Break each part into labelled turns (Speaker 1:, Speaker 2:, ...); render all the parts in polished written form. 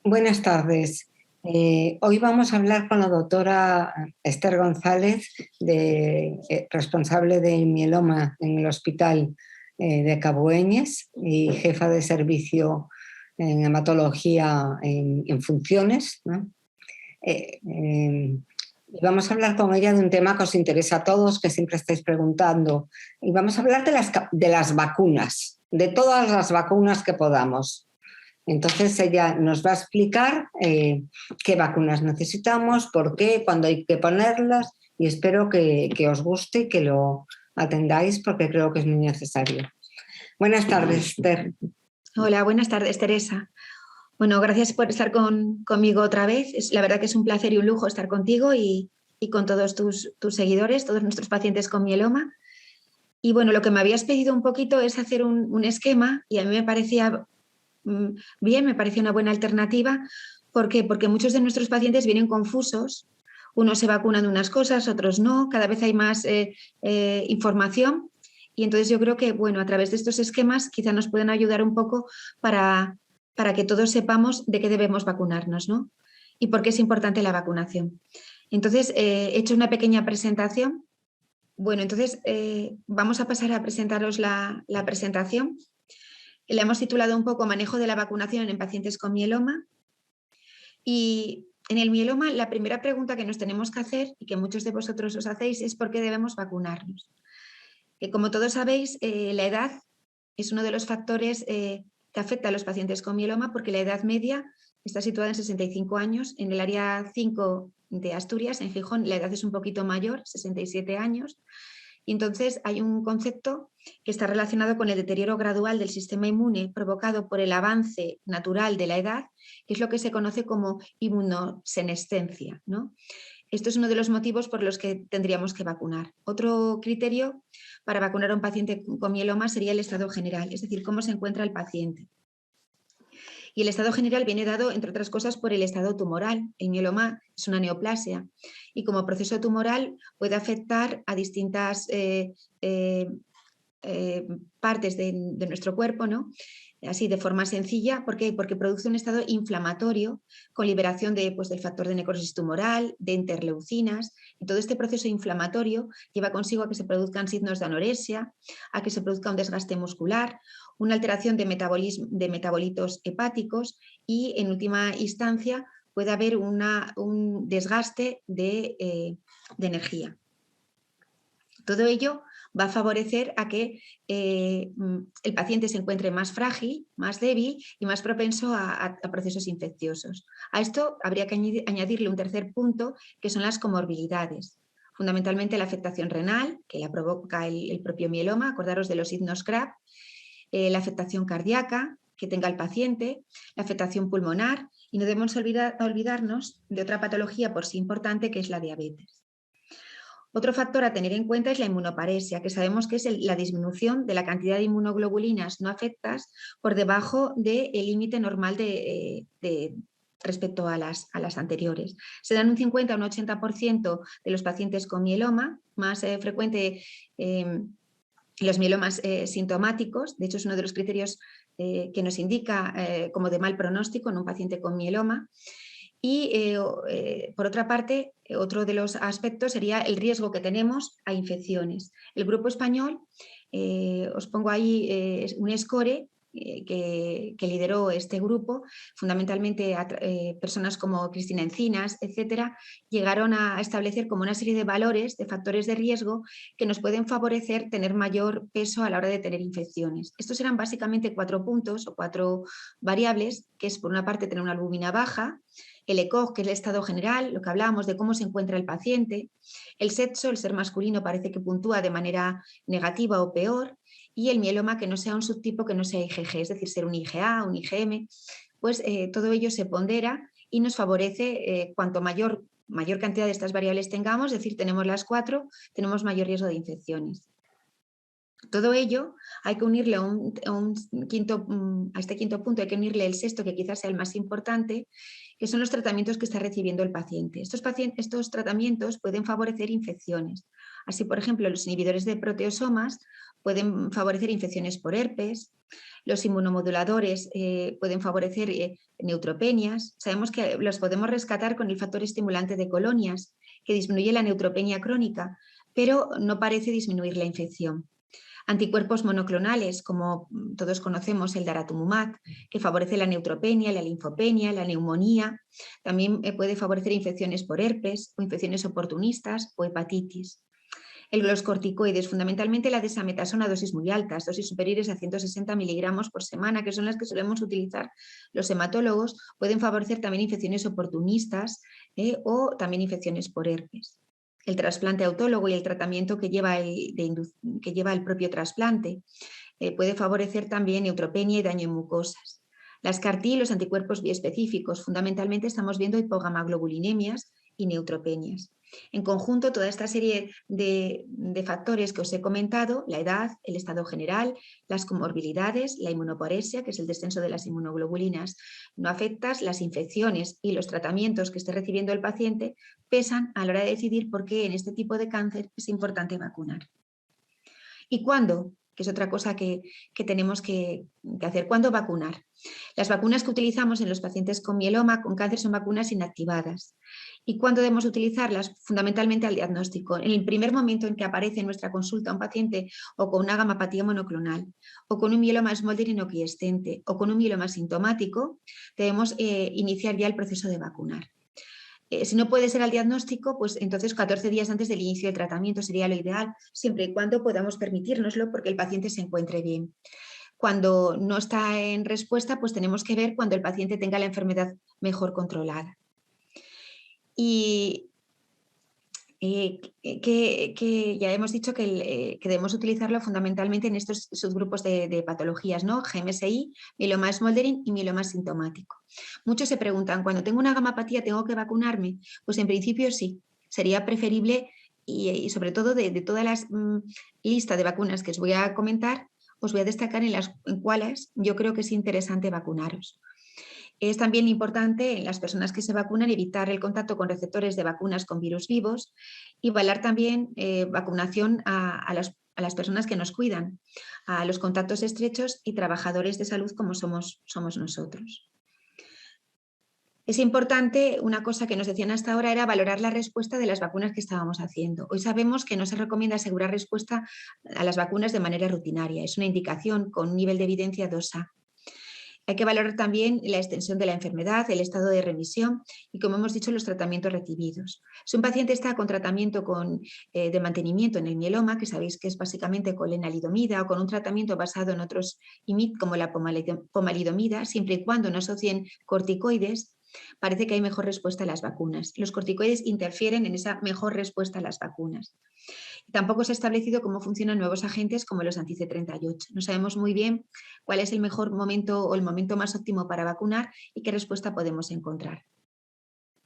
Speaker 1: Buenas tardes. Hoy vamos a hablar con la doctora Esther González, responsable de mieloma en el Hospital de Cabueñes y jefa de servicio en hematología en funciones, ¿no? Y vamos a hablar con ella de un tema que os interesa a todos, que siempre estáis preguntando. Y vamos a hablar de las vacunas, de todas las vacunas que podamos. Entonces ella nos va a explicar qué vacunas necesitamos, por qué, cuándo hay que ponerlas, y espero que os guste y que lo atendáis porque creo que es muy necesario. Buenas tardes, Esther.
Speaker 2: Hola, buenas tardes, Teresa. Bueno, gracias por estar conmigo otra vez. La verdad que es un placer y un lujo estar contigo y con todos tus seguidores, todos nuestros pacientes con mieloma. Y bueno, lo que me habías pedido un poquito es hacer un esquema, y a mí me parecía bien, me parecía una buena alternativa. ¿Por qué? Porque muchos de nuestros pacientes vienen confusos. Unos se vacunan de unas cosas, otros no. Cada vez hay más información. Y entonces yo creo que, bueno, a través de estos esquemas quizá nos pueden ayudar un poco para que todos sepamos de qué debemos vacunarnos, ¿no? Y por qué es importante la vacunación. Entonces, he hecho una pequeña presentación. Bueno, entonces vamos a pasar a presentaros la presentación. La hemos titulado un poco Manejo de la vacunación en pacientes con mieloma. Y en el mieloma, la primera pregunta que nos tenemos que hacer, y que muchos de vosotros os hacéis, es por qué debemos vacunarnos. Como todos sabéis, la edad es uno de los factores que afecta a los pacientes con mieloma, porque la edad media está situada en 65 años. En el área 5 de Asturias, en Gijón, la edad es un poquito mayor, 67 años. Y entonces hay un concepto que está relacionado con el deterioro gradual del sistema inmune provocado por el avance natural de la edad, que es lo que se conoce como inmunosenescencia, ¿no? Esto es uno de los motivos por los que tendríamos que vacunar. Otro criterio para vacunar a un paciente con mieloma sería el estado general, es decir, cómo se encuentra el paciente. Y el estado general viene dado, entre otras cosas, por el estado tumoral. El mieloma es una neoplasia y como proceso tumoral puede afectar a distintas partes de nuestro cuerpo, ¿no? Así de forma sencilla. ¿Por qué? Porque produce un estado inflamatorio con liberación del factor de necrosis tumoral, de interleucinas, y todo este proceso inflamatorio lleva consigo a que se produzcan signos de anorexia, a que se produzca un desgaste muscular, una alteración de metabolitos hepáticos y, en última instancia, puede haber un desgaste de energía. Todo ello va a favorecer a que el paciente se encuentre más frágil, más débil y más propenso a procesos infecciosos. A esto habría que añadirle un tercer punto, que son las comorbilidades. Fundamentalmente la afectación renal, que la provoca el propio mieloma, acordaros de los signos CRAB, la afectación cardíaca que tenga el paciente, la afectación pulmonar, y no debemos olvidarnos de otra patología por sí importante, que es la diabetes. Otro factor a tener en cuenta es la inmunoparesia, que sabemos que es la disminución de la cantidad de inmunoglobulinas no afectas por debajo del límite normal respecto a las anteriores. Se dan un 50 o un 80% de los pacientes con mieloma, más frecuente los mielomas sintomáticos. De hecho, es uno de los criterios que nos indica como de mal pronóstico en un paciente con mieloma. Y por otra parte, otro de los aspectos sería el riesgo que tenemos a infecciones. El grupo español, os pongo ahí un score que lideró este grupo, fundamentalmente personas como Cristina Encinas, etcétera, llegaron a establecer como una serie de valores, de factores de riesgo que nos pueden favorecer tener mayor peso a la hora de tener infecciones. Estos eran básicamente 4 puntos o 4 variables, que es por una parte tener una albúmina baja, el ECOG, que es el estado general, lo que hablábamos de cómo se encuentra el paciente, el sexo, el ser masculino parece que puntúa de manera negativa o peor, y el mieloma que no sea un subtipo, que no sea IgG, es decir, ser un IgA, un IgM, pues todo ello se pondera y nos favorece cuanto mayor cantidad de estas variables tengamos, es decir, tenemos las 4, tenemos mayor riesgo de infecciones. Todo ello hay que unirle a este quinto punto, hay que unirle el sexto, que quizás sea el más importante, que son los tratamientos que está recibiendo el paciente. Estos tratamientos pueden favorecer infecciones. Así, por ejemplo, los inhibidores de proteosomas pueden favorecer infecciones por herpes. Los inmunomoduladores pueden favorecer neutropenias. Sabemos que los podemos rescatar con el factor estimulante de colonias, que disminuye la neutropenia crónica, pero no parece disminuir la infección. Anticuerpos monoclonales, como todos conocemos el daratumumab, que favorece la neutropenia, la linfopenia, la neumonía. También puede favorecer infecciones por herpes o infecciones oportunistas o hepatitis. Los corticoides, fundamentalmente la desametasona a dosis muy altas, dosis superiores a 160 miligramos por semana, que son las que solemos utilizar los hematólogos, pueden favorecer también infecciones oportunistas o también infecciones por herpes. El trasplante autólogo y el tratamiento que lleva el propio trasplante puede favorecer también neutropenia y daño en mucosas. Las CAR-T y los anticuerpos biespecíficos, fundamentalmente estamos viendo hipogamaglobulinemias y neutropenias. En conjunto, toda esta serie de factores que os he comentado, la edad, el estado general, las comorbilidades, la inmunoporesia, que es el descenso de las inmunoglobulinas no afectas, las infecciones y los tratamientos que esté recibiendo el paciente, pesan a la hora de decidir por qué en este tipo de cáncer es importante vacunar. ¿Y cuándo? Que es otra cosa que tenemos que hacer. ¿Cuándo vacunar? Las vacunas que utilizamos en los pacientes con mieloma, con cáncer, son vacunas inactivadas. ¿Y cuándo debemos utilizarlas? Fundamentalmente al diagnóstico. En el primer momento en que aparece en nuestra consulta un paciente o con una gamapatía monoclonal, o con un mieloma smoldering o quiescente, o con un mieloma sintomático, debemos iniciar ya el proceso de vacunar. Si no puede ser al diagnóstico, pues entonces 14 días antes del inicio del tratamiento sería lo ideal, siempre y cuando podamos permitírnoslo porque el paciente se encuentre bien. Cuando no está en respuesta, pues tenemos que ver cuando el paciente tenga la enfermedad mejor controlada. Y que ya hemos dicho que debemos utilizarlo fundamentalmente en estos subgrupos de patologías, ¿no? GMSI, mieloma smoldering y mieloma sintomático. Muchos se preguntan, cuando tengo una gamapatía, ¿tengo que vacunarme? Pues en principio sí, sería preferible y sobre todo de todas las listas de vacunas que os voy a comentar, os voy a destacar en cuáles yo creo que es interesante vacunaros. Es también importante en las personas que se vacunan evitar el contacto con receptores de vacunas con virus vivos y valer también vacunación a las personas que nos cuidan, a los contactos estrechos y trabajadores de salud como somos nosotros. Es importante, una cosa que nos decían hasta ahora era valorar la respuesta de las vacunas que estábamos haciendo. Hoy sabemos que no se recomienda asegurar respuesta a las vacunas de manera rutinaria. Es una indicación con un nivel de evidencia 2A. Hay que valorar también la extensión de la enfermedad, el estado de remisión y, como hemos dicho, los tratamientos recibidos. Si un paciente está con tratamiento de mantenimiento en el mieloma, que sabéis que es básicamente con lenalidomida o con un tratamiento basado en otros IMiD como la pomalidomida, siempre y cuando no asocien corticoides, parece que hay mejor respuesta a las vacunas. Los corticoides interfieren en esa mejor respuesta a las vacunas. Tampoco se ha establecido cómo funcionan nuevos agentes como los anti-C38. No sabemos muy bien cuál es el mejor momento o el momento más óptimo para vacunar y qué respuesta podemos encontrar.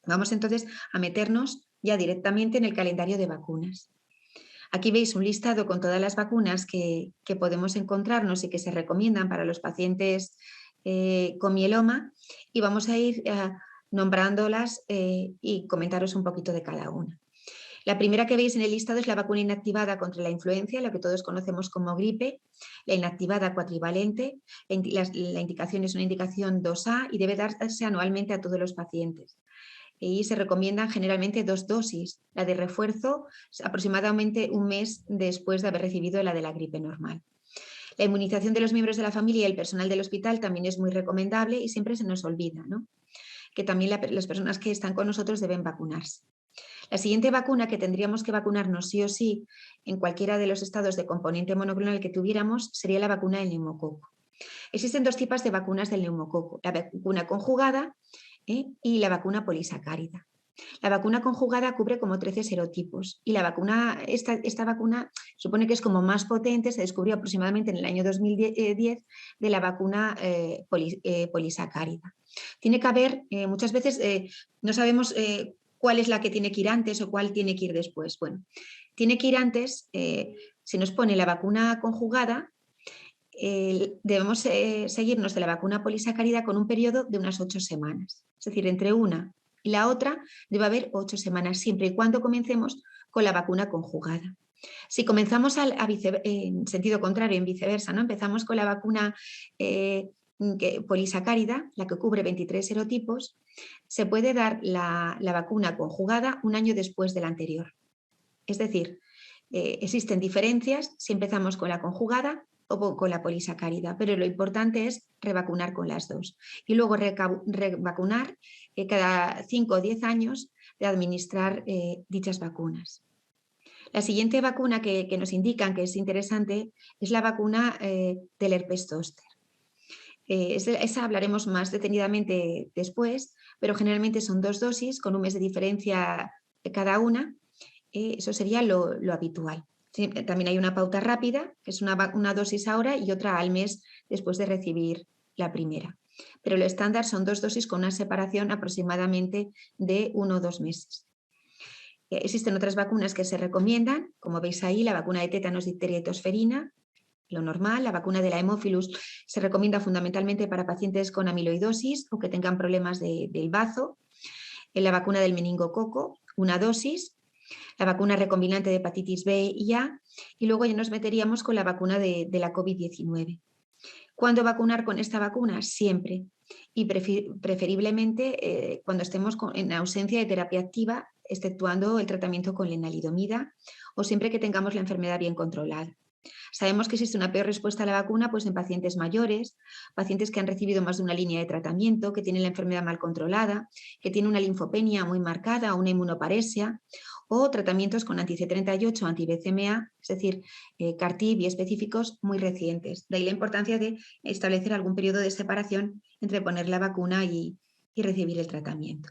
Speaker 2: Vamos entonces a meternos ya directamente en el calendario de vacunas. Aquí veis un listado con todas las vacunas que podemos encontrarnos y que se recomiendan para los pacientes con mieloma y vamos a ir nombrándolas y comentaros un poquito de cada una. La primera que veis en el listado es la vacuna inactivada contra la influenza, lo que todos conocemos como gripe, la inactivada cuatrivalente. La indicación es una indicación 2A y debe darse anualmente a todos los pacientes. Y se recomiendan generalmente 2 dosis, la de refuerzo aproximadamente un mes después de haber recibido la de la gripe normal. La inmunización de los miembros de la familia y el personal del hospital también es muy recomendable y siempre se nos olvida, ¿no? Que también las personas que están con nosotros deben vacunarse. La siguiente vacuna que tendríamos que vacunarnos sí o sí en cualquiera de los estados de componente monoclonal que tuviéramos sería la vacuna del neumococo. Existen 2 tipos de vacunas del neumococo, la vacuna conjugada y la vacuna polisacárida. La vacuna conjugada cubre como 13 serotipos y esta vacuna supone que es como más potente, se descubrió aproximadamente en el año 2010 de la vacuna polisacárida. Tiene que haber, muchas veces no sabemos cuál es la que tiene que ir antes o cuál tiene que ir después. Bueno, tiene que ir antes, se nos pone la vacuna conjugada, debemos seguirnos de la vacuna polisacárida con un periodo de unas 8 semanas. Es decir, entre una y la otra debe haber 8 semanas, siempre y cuando comencemos con la vacuna conjugada. Si comenzamos en sentido contrario, en viceversa, ¿no? Empezamos con la vacuna polisacárida, la que cubre 23 serotipos, se puede dar la vacuna conjugada un año después de la anterior. Es decir, existen diferencias si empezamos con la conjugada o con la polisacárida, pero lo importante es revacunar con las dos y luego revacunar cada 5 o 10 años de administrar dichas vacunas. La siguiente vacuna que nos indican que es interesante es la vacuna del herpes zóster. Esa hablaremos más detenidamente después, pero generalmente son 2 dosis con un mes de diferencia de cada una. Eso sería lo habitual. Sí, también hay una pauta rápida, que es una dosis ahora y otra al mes después de recibir la primera. Pero lo estándar son 2 dosis con una separación aproximadamente de 1 o 2 meses. Existen otras vacunas que se recomiendan, como veis ahí, la vacuna de tétanos, difteria y tosferina, lo normal. La vacuna de la hemófilus se recomienda fundamentalmente para pacientes con amiloidosis o que tengan problemas del bazo. La vacuna del meningococo, una dosis. La vacuna recombinante de hepatitis B y A, y luego ya nos meteríamos con la vacuna de la COVID-19. ¿Cuándo vacunar con esta vacuna? Siempre, y preferiblemente cuando estemos en ausencia de terapia activa, exceptuando el tratamiento con lenalidomida o siempre que tengamos la enfermedad bien controlada. Sabemos que existe una peor respuesta a la vacuna pues en pacientes mayores, pacientes que han recibido más de una línea de tratamiento, que tienen la enfermedad mal controlada, que tienen una linfopenia muy marcada o una inmunoparesia, o tratamientos con anti-C38 o anti-BCMA, es decir, CAR-T biespecíficos muy recientes. De ahí la importancia de establecer algún periodo de separación entre poner la vacuna y recibir el tratamiento.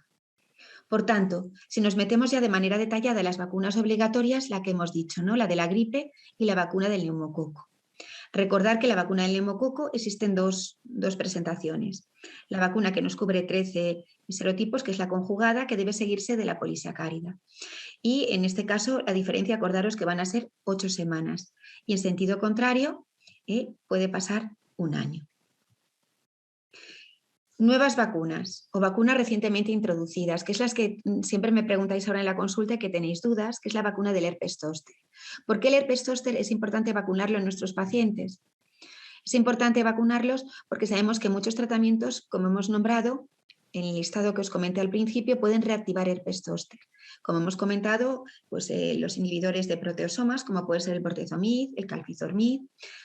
Speaker 2: Por tanto, si nos metemos ya de manera detallada en las vacunas obligatorias, la que hemos dicho, ¿no? La de la gripe y la vacuna del neumococo. Recordar que la vacuna del neumococo existen dos presentaciones. La vacuna que nos cubre 13 serotipos, que es la conjugada, que debe seguirse de la polisacárida. Y en este caso, la diferencia, acordaros que van a ser 8 semanas. Y en sentido contrario, puede pasar un año. Nuevas vacunas o vacunas recientemente introducidas, que es las que siempre me preguntáis ahora en la consulta y que tenéis dudas, que es la vacuna del herpes zóster. ¿Por qué el herpes zóster es importante vacunarlo en nuestros pacientes? Es importante vacunarlos porque sabemos que muchos tratamientos, como hemos nombrado, en el listado que os comenté al principio, pueden reactivar herpes zóster. Como hemos comentado, pues, los inhibidores de proteosomas, como puede ser el bortezomib, el calcizormid,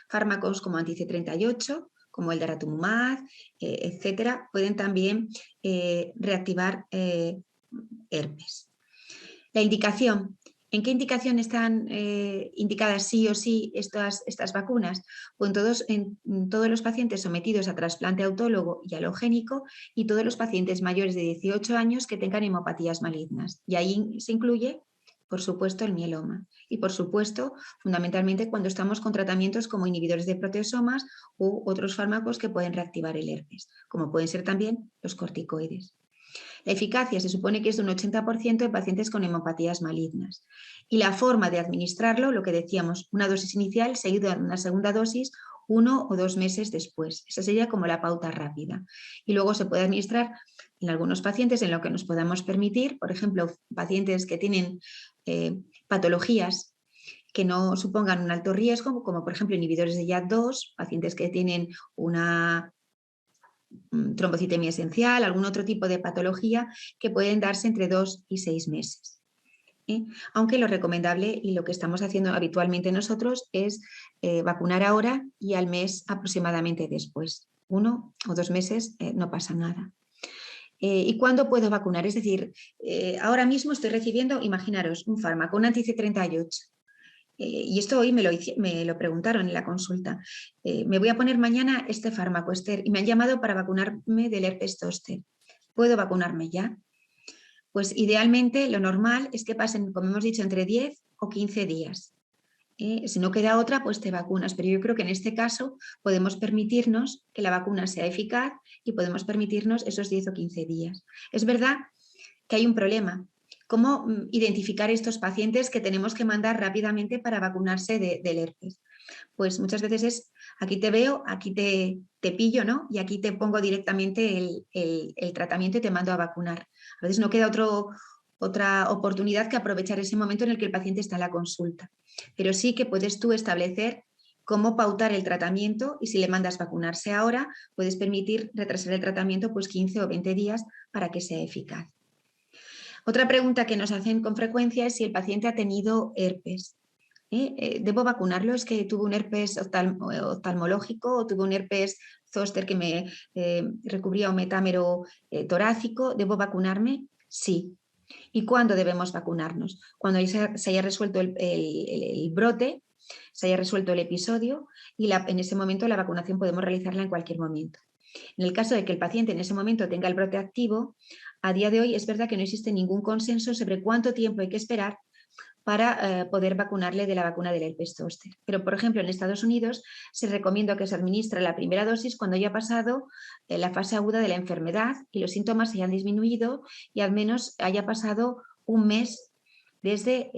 Speaker 2: fármacos como anti-C38, como el daratumumab, etcétera, pueden también reactivar herpes. La indicación. ¿En qué indicación están indicadas sí o sí estas vacunas? Pues en todos los pacientes sometidos a trasplante autólogo y alogénico y todos los pacientes mayores de 18 años que tengan hemopatías malignas. Y ahí se incluye, por supuesto, el mieloma. Y, por supuesto, fundamentalmente cuando estamos con tratamientos como inhibidores de proteosomas u otros fármacos que pueden reactivar el herpes, como pueden ser también los corticoides. La eficacia se supone que es de un 80% en pacientes con hemopatías malignas. Y la forma de administrarlo, lo que decíamos, una dosis inicial seguida de una segunda dosis 1 o 2 meses después. Esa sería como la pauta rápida. Y luego se puede administrar en algunos pacientes en lo que nos podamos permitir, por ejemplo, pacientes que tienen patologías que no supongan un alto riesgo, como por ejemplo inhibidores de JAK2, pacientes que tienen una trombocitemia esencial, algún otro tipo de patología que pueden darse entre 2 y 6 meses. Aunque lo recomendable y lo que estamos haciendo habitualmente nosotros es vacunar ahora y al mes aproximadamente después. 1 o 2 meses no pasa nada. ¿Y cuándo puedo vacunar? Es decir, ahora mismo estoy recibiendo, imaginaros, un fármaco, un anti-C38. Y esto hoy me lo preguntaron en la consulta. Me voy a poner mañana este fármaco, Esther, y me han llamado para vacunarme del herpes zóster. ¿Puedo vacunarme ya? Pues idealmente lo normal es que pasen, como hemos dicho, entre 10 o 15 días. Si no queda otra, pues te vacunas. Pero yo creo que en este caso podemos permitirnos que la vacuna sea eficaz y podemos permitirnos esos 10 o 15 días. Es verdad que hay un problema. ¿Cómo identificar estos pacientes que tenemos que mandar rápidamente para vacunarse del herpes? Pues muchas veces es, aquí te veo, aquí te pillo, ¿no? Y aquí te pongo directamente el tratamiento y te mando a vacunar. A veces no queda otra oportunidad que aprovechar ese momento en el que el paciente está en la consulta. Pero sí que puedes tú establecer cómo pautar el tratamiento y si le mandas vacunarse ahora, puedes permitir retrasar el tratamiento pues 15 o 20 días para que sea eficaz. Otra pregunta que nos hacen con frecuencia es si el paciente ha tenido herpes. ¿Debo vacunarlo? Es que tuve un herpes oftalmológico o tuve un herpes zóster que me recubría un metámero torácico. ¿Debo vacunarme? Sí. ¿Y cuándo debemos vacunarnos? Cuando se haya resuelto el brote, se haya resuelto el episodio y en ese momento la vacunación podemos realizarla en cualquier momento. En el caso de que el paciente en ese momento tenga el brote activo, a día de hoy es verdad que no existe ningún consenso sobre cuánto tiempo hay que esperar para poder vacunarle de la vacuna del herpes zóster. Pero, por ejemplo, en Estados Unidos se recomienda que se administre la primera dosis cuando haya pasado la fase aguda de la enfermedad y los síntomas se hayan disminuido y al menos haya pasado un mes desde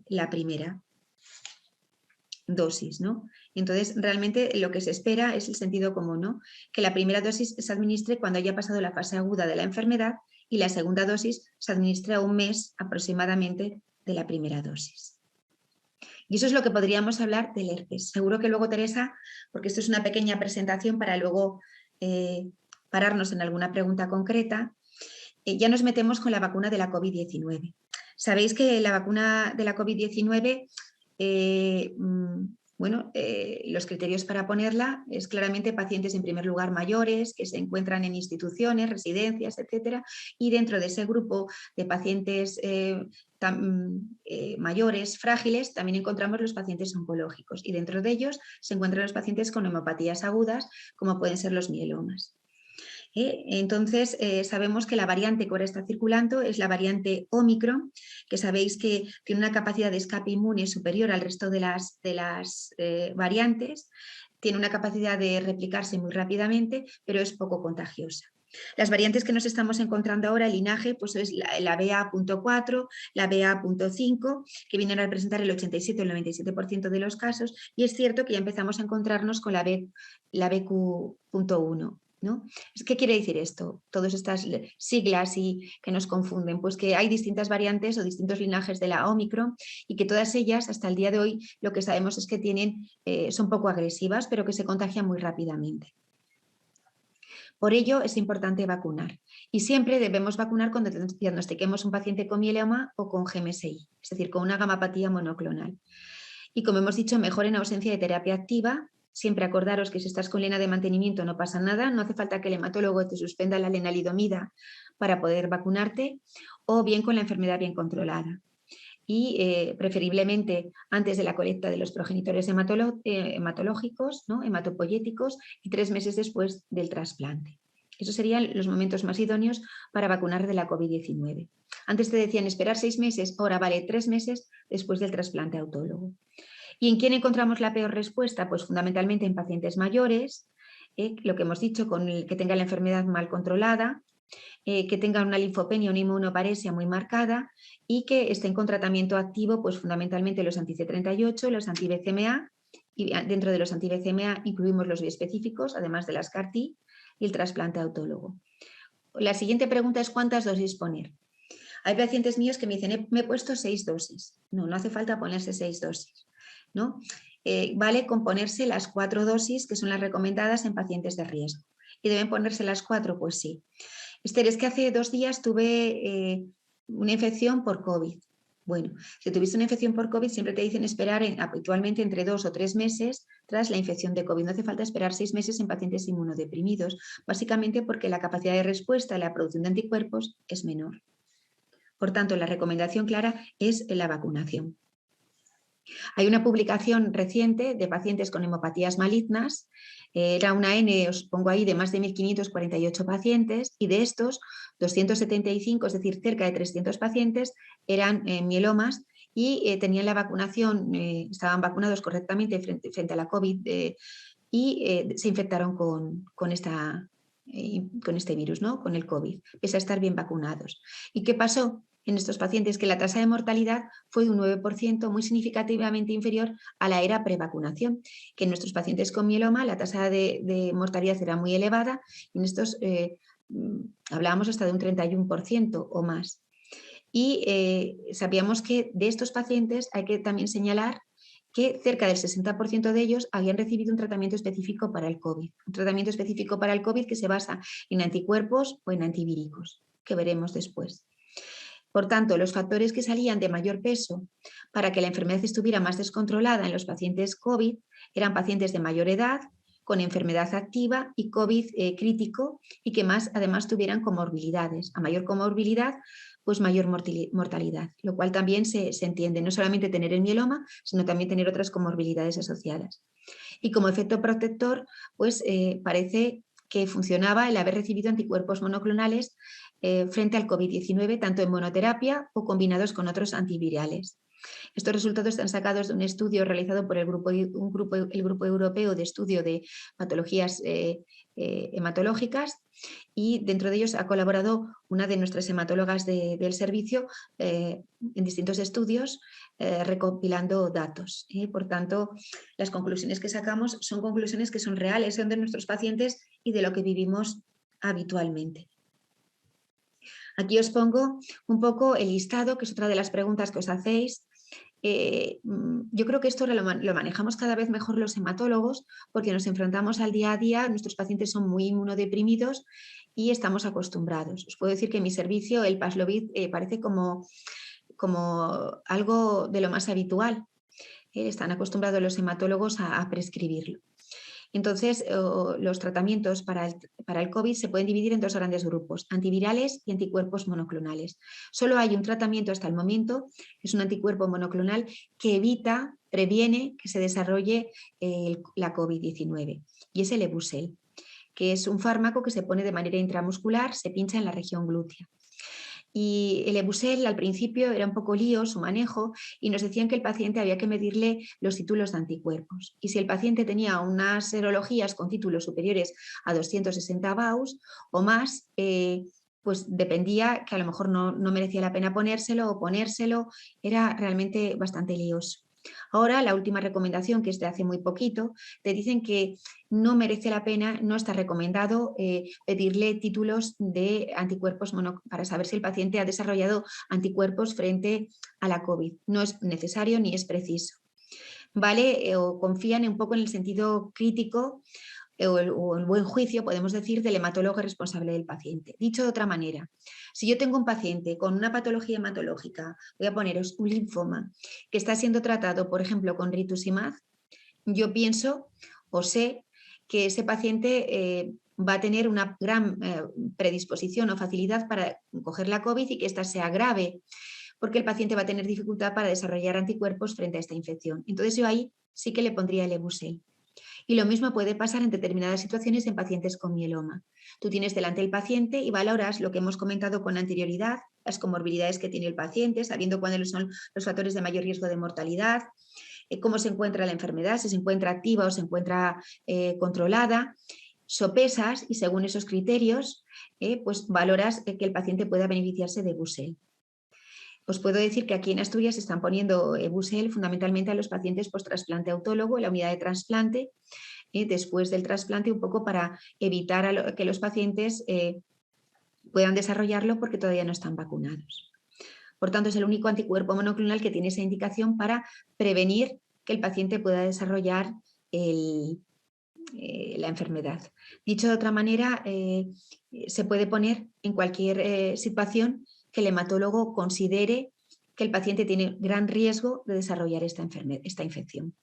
Speaker 2: la primera dosis, ¿no? Entonces, realmente lo que se espera es el sentido común, ¿no? Que la primera dosis se administre cuando haya pasado la fase aguda de la enfermedad y la segunda dosis se administre a un mes aproximadamente de la primera dosis. Y eso es lo que podríamos hablar del herpes. Seguro que luego, Teresa, porque esto es una pequeña presentación para luego pararnos en alguna pregunta concreta, ya nos metemos con la vacuna de la COVID-19. Sabéis que la vacuna de la COVID-19, los criterios para ponerla es claramente pacientes en primer lugar mayores que se encuentran en instituciones, residencias, etcétera, y dentro de ese grupo de pacientes mayores, frágiles, también encontramos los pacientes oncológicos y dentro de ellos se encuentran los pacientes con hemopatías agudas como pueden ser los mielomas. Entonces, sabemos que la variante que ahora está circulando es la variante Ómicron, que sabéis que tiene una capacidad de escape inmune superior al resto de las variantes, tiene una capacidad de replicarse muy rápidamente, pero es poco contagiosa. Las variantes que nos estamos encontrando ahora, el linaje, pues es la BA.4, la BA.5, que vienen a representar el 87 o el 97% de los casos, y es cierto que ya empezamos a encontrarnos con la BQ.1. ¿no? ¿Qué quiere decir esto? Todas estas siglas y que nos confunden, pues que hay distintas variantes o distintos linajes de la Ómicron y que todas ellas, hasta el día de hoy, lo que sabemos es que son poco agresivas, pero que se contagian muy rápidamente. Por ello es importante vacunar y siempre debemos vacunar cuando diagnostiquemos un paciente con mieloma o con GMSI, es decir, con una gamapatía monoclonal. Y como hemos dicho, mejor en ausencia de terapia activa. Siempre acordaros que si estás con lena de mantenimiento no pasa nada, no hace falta que el hematólogo te suspenda la lenalidomida para poder vacunarte o bien con la enfermedad bien controlada. Y preferiblemente antes de la colecta de los progenitores hematológicos, ¿no? hematopoyéticos y 3 meses después del trasplante. Esos serían los momentos más idóneos para vacunar de la COVID-19. Antes te decían esperar 6 meses, ahora vale 3 meses después del trasplante autólogo. ¿Y en quién encontramos la peor respuesta? Pues fundamentalmente en pacientes mayores, lo que hemos dicho, con el que tenga la enfermedad mal controlada, que tenga una linfopenia o una inmunoparesia muy marcada y que estén con tratamiento activo, pues fundamentalmente los anti-C38, los anti-BCMA, y dentro de los anti-BCMA incluimos los biespecíficos, además de las CAR-T y el trasplante autólogo. La siguiente pregunta es ¿cuántas dosis poner? Hay pacientes míos que me dicen, me he puesto 6 dosis. No, no hace falta ponerse 6 dosis, ¿no? Vale con ponerse las 4 dosis que son las recomendadas en pacientes de riesgo. ¿Y deben ponerse las 4? Pues sí. Esther, es que hace 2 días tuve una infección por COVID. Bueno, si tuviste una infección por COVID siempre te dicen esperar habitualmente entre 2 o 3 meses tras la infección de COVID. No hace falta esperar 6 meses en pacientes inmunodeprimidos, básicamente porque la capacidad de respuesta a la producción de anticuerpos es menor. Por tanto, la recomendación clara es la vacunación. Hay una publicación reciente de pacientes con hemopatías malignas, era una N, os pongo ahí, de más de 1.548 pacientes y de estos 275, es decir, cerca de 300 pacientes eran mielomas y tenían la vacunación, estaban vacunados correctamente frente a la COVID y se infectaron con este virus, ¿no? Con el COVID, pese a estar bien vacunados. ¿Y qué pasó en estos pacientes? Que la tasa de mortalidad fue de un 9%, muy significativamente inferior a la era prevacunación, que en nuestros pacientes con mieloma la tasa de mortalidad era muy elevada y en estos hablábamos hasta de un 31% o más. Y sabíamos que de estos pacientes hay que también señalar que cerca del 60% de ellos habían recibido un tratamiento específico para el COVID. Un tratamiento específico para el COVID que se basa en anticuerpos o en antivíricos, que veremos después. Por tanto, los factores que salían de mayor peso para que la enfermedad estuviera más descontrolada en los pacientes COVID eran pacientes de mayor edad, con enfermedad activa y COVID crítico, y que más además tuvieran comorbilidades. A mayor comorbilidad, pues mayor mortalidad, lo cual también se entiende, no solamente tener el mieloma, sino también tener otras comorbilidades asociadas. Y como efecto protector, pues parece que funcionaba el haber recibido anticuerpos monoclonales frente al COVID-19, tanto en monoterapia o combinados con otros antivirales. Estos resultados están sacados de un estudio realizado por el Grupo Europeo de Estudio de Patologías Hematológicas, y dentro de ellos ha colaborado una de nuestras hematólogas del servicio en distintos estudios recopilando datos. Por tanto, las conclusiones que sacamos son conclusiones que son reales, son de nuestros pacientes y de lo que vivimos habitualmente. Aquí os pongo un poco el listado, que es otra de las preguntas que os hacéis. Yo creo que esto lo manejamos cada vez mejor los hematólogos, porque nos enfrentamos al día a día, nuestros pacientes son muy inmunodeprimidos y estamos acostumbrados. Os puedo decir que en mi servicio el Paxlovid parece como algo de lo más habitual. Están acostumbrados los hematólogos a prescribirlo. Entonces, los tratamientos para el COVID se pueden dividir en dos grandes grupos, antivirales y anticuerpos monoclonales. Solo hay un tratamiento hasta el momento, que es un anticuerpo monoclonal que previene que se desarrolle la COVID-19, y es el Ebusel, que es un fármaco que se pone de manera intramuscular, se pincha en la región glútea. Y el Ebusel al principio era un poco lío su manejo, y nos decían que el paciente había que medirle los títulos de anticuerpos. Y si el paciente tenía unas serologías con títulos superiores a 260 Baus o más, pues dependía, que a lo mejor no merecía la pena ponérselo o ponérselo, era realmente bastante lioso. Ahora, la última recomendación, que es de hace muy poquito, te dicen que no merece la pena, no está recomendado pedirle títulos de anticuerpos para saber si el paciente ha desarrollado anticuerpos frente a la COVID. No es necesario ni es preciso. ¿Vale? O confían un poco en el sentido crítico o el buen juicio, podemos decir, del hematólogo responsable del paciente. Dicho de otra manera, si yo tengo un paciente con una patología hematológica, voy a poneros un linfoma, que está siendo tratado, por ejemplo, con rituximab, yo pienso o sé que ese paciente va a tener una gran predisposición o facilidad para coger la COVID y que ésta sea grave, porque el paciente va a tener dificultad para desarrollar anticuerpos frente a esta infección. Entonces yo ahí sí que le pondría el Ebusel. Y lo mismo puede pasar en determinadas situaciones en pacientes con mieloma. Tú tienes delante el paciente y valoras lo que hemos comentado con anterioridad, las comorbilidades que tiene el paciente, sabiendo cuáles son los factores de mayor riesgo de mortalidad, cómo se encuentra la enfermedad, si se encuentra activa o se encuentra controlada. Sopesas y según esos criterios, pues valoras que el paciente pueda beneficiarse de Ebusel. Os puedo decir que aquí en Asturias se están poniendo Ebusel fundamentalmente a los pacientes post-trasplante autólogo en la unidad de trasplante, después del trasplante, un poco para evitar que los pacientes puedan desarrollarlo porque todavía no están vacunados. Por tanto, es el único anticuerpo monoclonal que tiene esa indicación para prevenir que el paciente pueda desarrollar la enfermedad. Dicho de otra manera, se puede poner en cualquier situación que el hematólogo considere que el paciente tiene gran riesgo de desarrollar esta infección.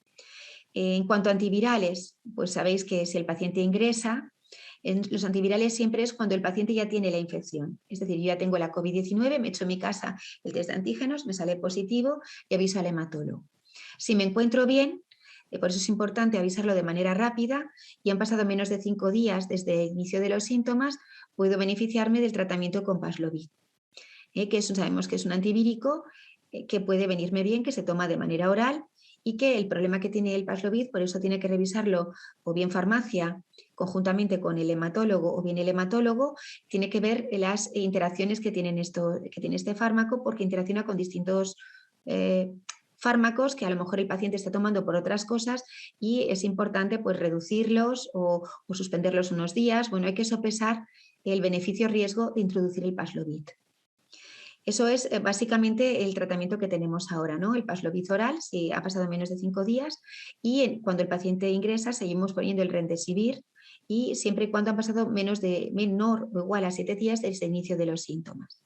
Speaker 2: En cuanto a antivirales, pues sabéis que si el paciente ingresa, los antivirales siempre es cuando el paciente ya tiene la infección. Es decir, yo ya tengo la COVID-19, me echo en mi casa el test de antígenos, me sale positivo y aviso al hematólogo. Si me encuentro bien, por eso es importante avisarlo de manera rápida, y han pasado menos de 5 días desde el inicio de los síntomas, puedo beneficiarme del tratamiento con Paxlovid, que sabemos que es un antivírico que puede venirme bien, que se toma de manera oral, y que el problema que tiene el Paxlovid, por eso tiene que revisarlo o bien farmacia conjuntamente con el hematólogo o bien el hematólogo, tiene que ver las interacciones que tiene este fármaco, porque interacciona con distintos fármacos que a lo mejor el paciente está tomando por otras cosas, y es importante pues reducirlos o suspenderlos unos días. Bueno, hay que sopesar el beneficio-riesgo de introducir el Paxlovid. Eso es básicamente el tratamiento que tenemos ahora, ¿no? El Paxlovid oral, si ha pasado menos de 5 días, y cuando el paciente ingresa seguimos poniendo el Remdesivir, y siempre y cuando han pasado menor o igual a 7 días desde el inicio de los síntomas.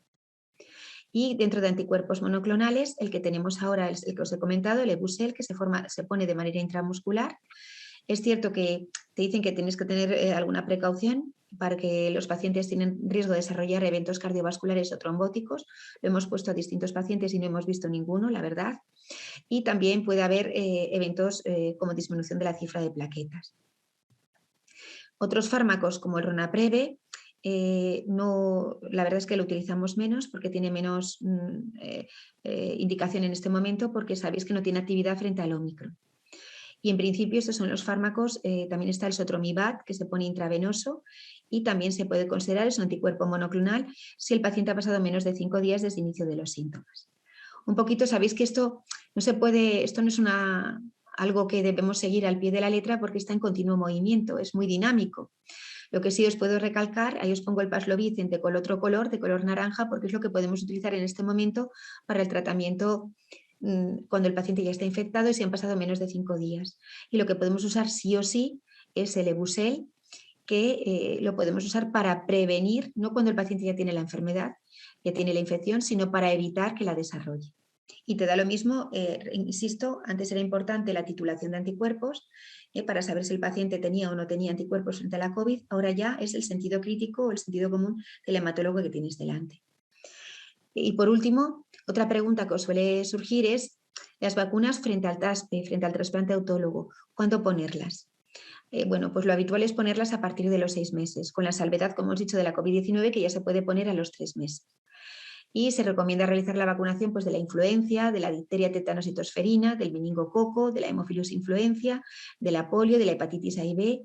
Speaker 2: Y dentro de anticuerpos monoclonales, el que tenemos ahora es el que os he comentado, el Ebusel, que se pone de manera intramuscular. Es cierto que te dicen que tienes que tener alguna precaución para que los pacientes tienen riesgo de desarrollar eventos cardiovasculares o trombóticos. Lo hemos puesto a distintos pacientes y no hemos visto ninguno, la verdad. Y también puede haber eventos como disminución de la cifra de plaquetas. Otros fármacos como el Ronapreve, la verdad es que lo utilizamos menos porque tiene menos indicación en este momento, porque sabéis que no tiene actividad frente al Omicron. Y en principio estos son los fármacos, también está el Sotromibat, que se pone intravenoso, y también se puede considerar, es un anticuerpo monoclonal si el paciente ha pasado menos de 5 días desde el inicio de los síntomas. Un poquito, sabéis que esto no es algo que debemos seguir al pie de la letra porque está en continuo movimiento, es muy dinámico. Lo que sí os puedo recalcar, ahí os pongo el Paxlovid de otro color, de color naranja, porque es lo que podemos utilizar en este momento para el tratamiento cuando el paciente ya está infectado y se han pasado menos de 5 días. Y lo que podemos usar sí o sí es el Ebusel, que lo podemos usar para prevenir, no cuando el paciente ya tiene la enfermedad, ya tiene la infección, sino para evitar que la desarrolle. Y te da lo mismo, insisto, antes era importante la titulación de anticuerpos para saber si el paciente tenía o no tenía anticuerpos frente a la COVID, ahora ya es el sentido crítico o el sentido común del hematólogo que tienes delante. Y por último, otra pregunta que os suele surgir es las vacunas frente al TASPE, frente al trasplante autólogo, ¿cuándo ponerlas? Bueno, pues lo habitual es ponerlas a partir de los 6 meses, con la salvedad, como hemos dicho, de la COVID-19, que ya se puede poner a los 3 meses. Y se recomienda realizar la vacunación pues, de la influenza, de la difteria, tétanos y tosferina, del meningococo, de la hemofilus influenza, de la polio, de la hepatitis A y B,